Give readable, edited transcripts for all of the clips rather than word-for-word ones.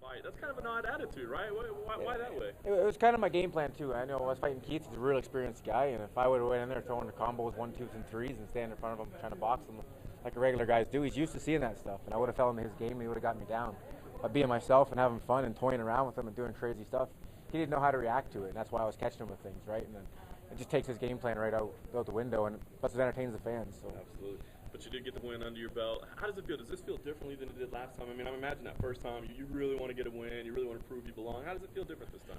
fight. That's kind of an odd attitude, right? Why that way? It was kind of my game plan too. I know I was fighting Keith. He's a real experienced guy, and if I would have went in there throwing the combos, 1, 2s, and 3s, and stand in front of him trying to box him like regular guys do, he's used to seeing that stuff, and I would have fell into his game. And he would have got me down. But being myself and having fun and toying around with him and doing crazy stuff, he didn't know how to react to it, and that's why I was catching him with things, right? And then it just takes his game plan right out the window, and plus it entertains the fans. So. Absolutely. But you did get the win under your belt. How does it feel? Does this feel differently than it did last time? I mean, I imagine that first time you really want to get a win. You really want to prove you belong. How does it feel different this time?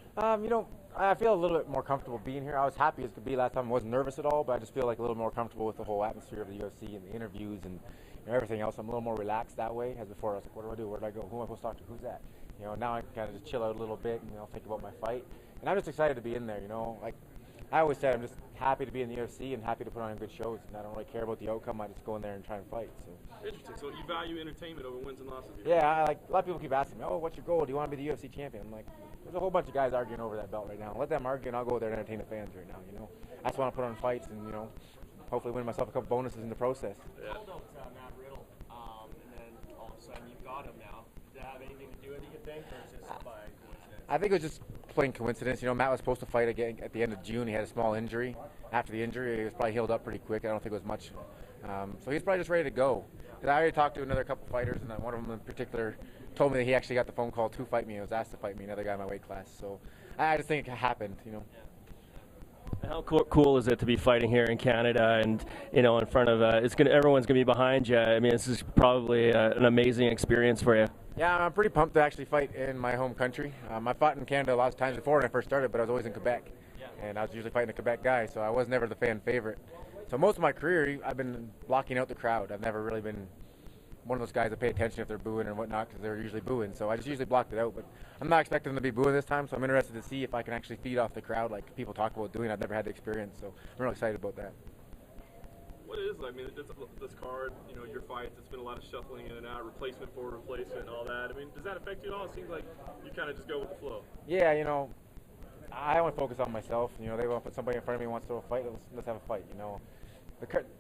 I feel a little bit more comfortable being here. I was happy as could be last time. I wasn't nervous at all, but I just feel like a little more comfortable with the whole atmosphere of the UFC and the interviews and everything else. I'm a little more relaxed that way. As before, I was like, what do I do? Where do I go? Who am I supposed to talk to? Who's that? Now I can kind of just chill out a little bit and think about my fight. And I'm just excited to be in there. Like I always said, I'm just happy to be in the UFC and happy to put on good shows. And I don't really care about the outcome. I just go in there and try and fight. So. Interesting. So you value entertainment over wins and losses? Yeah, a lot of people keep asking me, what's your goal? Do you want to be the UFC champion? I'm like, there's a whole bunch of guys arguing over that belt right now. Let them argue, and I'll go there and entertain the fans right now. I just want to put on fights and, hopefully win myself a couple bonuses in the process. Yeah. Held out Matt Riddle, and then all of a sudden you've got him now. Does that have anything to do with it, you think, or is this by coincidence? I think it was just plain coincidence. Matt was supposed to fight again at the end of June. He had a small injury. After the injury, he was probably healed up pretty quick. I don't think it was much. So he's probably just ready to go. I already talked to another couple fighters, and one of them in particular told me that he actually got the phone call to fight me. He was asked to fight me, another guy in my weight class. So I just think it happened. How cool is it to be fighting here in Canada and in front of everyone's gonna be behind you? I mean, this is probably an amazing experience for you. Yeah, I'm pretty pumped to actually fight in my home country. I fought in Canada a lot of times before when I first started, but I was always in Quebec, and I was usually fighting a Quebec guy, so I was never the fan favorite. So most of my career, I've been blocking out the crowd. I've never really been one of those guys that pay attention if they're booing and whatnot, because they're usually booing. So I just usually blocked it out. But I'm not expecting them to be booing this time, so I'm interested to see if I can actually feed off the crowd like people talk about doing. I've never had the experience, so I'm really excited about that. What is, this card, your fights, it's been a lot of shuffling in and out, replacement for replacement and all that. I mean, does that affect you at all? It seems like you kind of just go with the flow. Yeah, I want to focus on myself. They want to put somebody in front of me who wants to have a fight. Let's have a fight,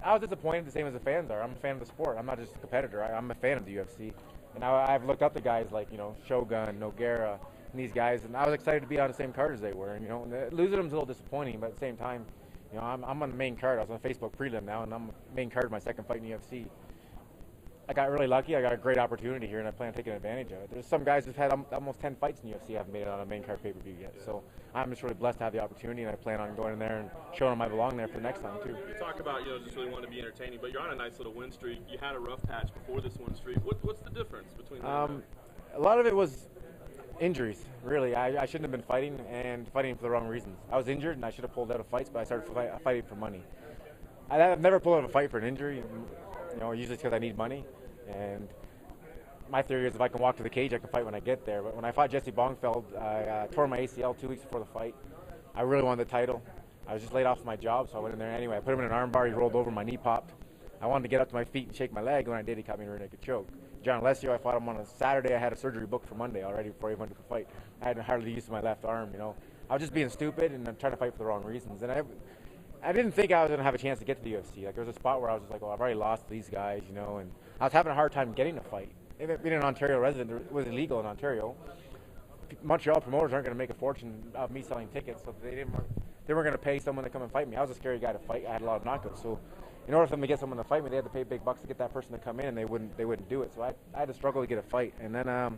I was disappointed the same as the fans are. I'm a fan of the sport. I'm not just a competitor. I'm a fan of the UFC. And I've looked up to guys like, Shogun, Nogueira, and these guys, and I was excited to be on the same card as they were. And, losing them is a little disappointing, but at the same time, I'm on the main card. I was on Facebook prelim now, and I'm main card of my second fight in the UFC. I got really lucky. I got a great opportunity here, and I plan on taking advantage of it. There's some guys who've had almost 10 fights in the UFC. Haven't made it on a main card pay-per-view yet. So I'm just really blessed to have the opportunity, and I plan on going in there and showing them I belong there for the next time, too. You talk about, just really want to be entertaining, but you're on a nice little win streak. You had a rough patch before this win streak. What's the difference between them? A lot of it was injuries, really. I shouldn't have been fighting and fighting for the wrong reasons. I was injured, and I should have pulled out of fights, but I started fighting for money. I've never pulled out of a fight for an injury. Usually it's because I need money. And my theory is if I can walk to the cage, I can fight when I get there. But when I fought Jesse Bongfeld, I tore my ACL 2 weeks before the fight. I really wanted the title. I was just laid off my job, so I went in there anyway. I put him in an arm bar. He rolled over. My knee popped. I wanted to get up to my feet and shake my leg. When I did, he caught me in a rear naked choke. John Alessio, I fought him on a Saturday. I had a surgery booked for Monday already before he went to the fight. I had hardly used my left arm, I was just being stupid and I'm trying to fight for the wrong reasons. And I didn't think I was going to have a chance to get to the UFC. Like, there was a spot where I was just like, I've already lost these guys, and I was having a hard time getting a fight. Even being an Ontario resident, it was illegal in Ontario. Montreal promoters aren't going to make a fortune of me selling tickets, so they weren't going to pay someone to come and fight me. I was a scary guy to fight. I had a lot of knockouts, so in order for them to get someone to fight me, they had to pay big bucks to get that person to come in, and they wouldn't do it. So I had to struggle to get a fight, and then I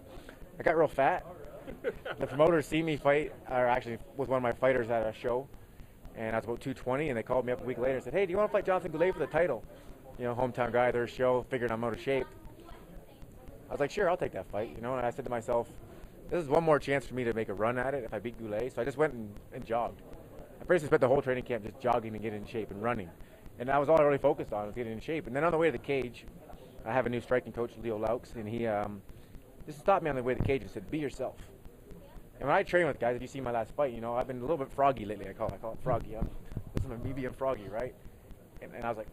got real fat. The promoters see me fight, or actually with one of my fighters at a show, and I was about 220, and they called me up a week later and said, hey, do you want to fight Jonathan Goulet for the title? Hometown guy, their show, figured I'm out of shape. I was like, sure, I'll take that fight, and I said to myself, this is one more chance for me to make a run at it if I beat Goulet. So I just went and jogged. I basically spent the whole training camp just jogging and getting in shape and running. And that was all I really focused on, was getting in shape. And then on the way to the cage, I have a new striking coach, Leo Laux, and he just stopped me on the way to the cage and said, be yourself. And when I train with guys, if you see my last fight, I've been a little bit froggy lately. I call it froggy. Listen to me being froggy, right? And I was like,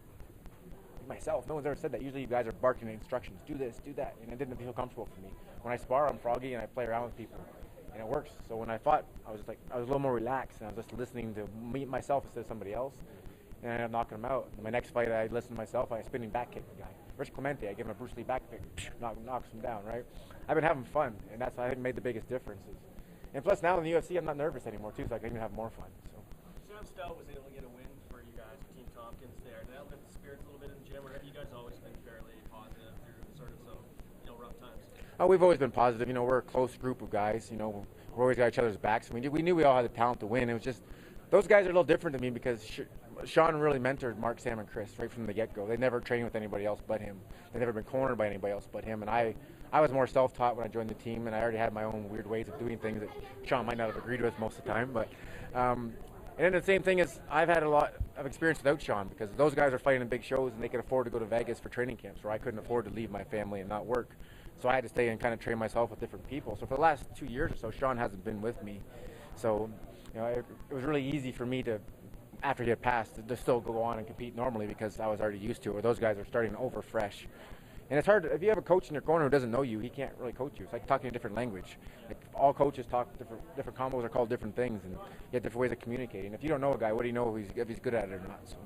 myself, no one's ever said that. Usually you guys are barking instructions, do this, do that, and it didn't feel comfortable for me. When I spar, I'm froggy and I play around with people, and it works. So when I fought, I was a little more relaxed, and I was just listening to myself instead of somebody else, and I ended up knocking him out. In my next fight, I listened to myself, I spinning back kicked the guy. Chris Clements, I give him a Bruce Lee back pick, knocks him down, right? I've been having fun, and that's I think made the biggest differences. And plus now in the UFC, I'm not nervous anymore too, so I can even have more fun. So. Sam Stout was able to get a win for you guys, for Team Tompkins there. Did that lift the spirits a little bit in the gym, or have you guys always been fairly positive through sort of some, rough times? Oh, we've always been positive. We're a close group of guys. We're always got each other's backs. We knew we all had the talent to win. It was just those guys are a little different to me because Sean really mentored Mark, Sam, and Chris right from the get-go. They never trained with anybody else but him. They never been cornered by anybody else but him. And I was more self-taught when I joined the team, and I already had my own weird ways of doing things that Sean might not have agreed with most of the time. But and then the same thing is I've had a lot of experience without Sean because those guys are fighting in big shows and they could afford to go to Vegas for training camps where I couldn't afford to leave my family and not work. So I had to stay and kind of train myself with different people. So for the last 2 years or so, Sean hasn't been with me. So it was really easy for me to, after he had passed, to still go on and compete normally because I was already used to it. Where those guys are starting over fresh. And it's hard, if you have a coach in your corner who doesn't know you, he can't really coach you. It's like talking a different language. Like all coaches talk, different combos are called different things, and you have different ways of communicating. If you don't know a guy, what do you know if he's good at it or not? So.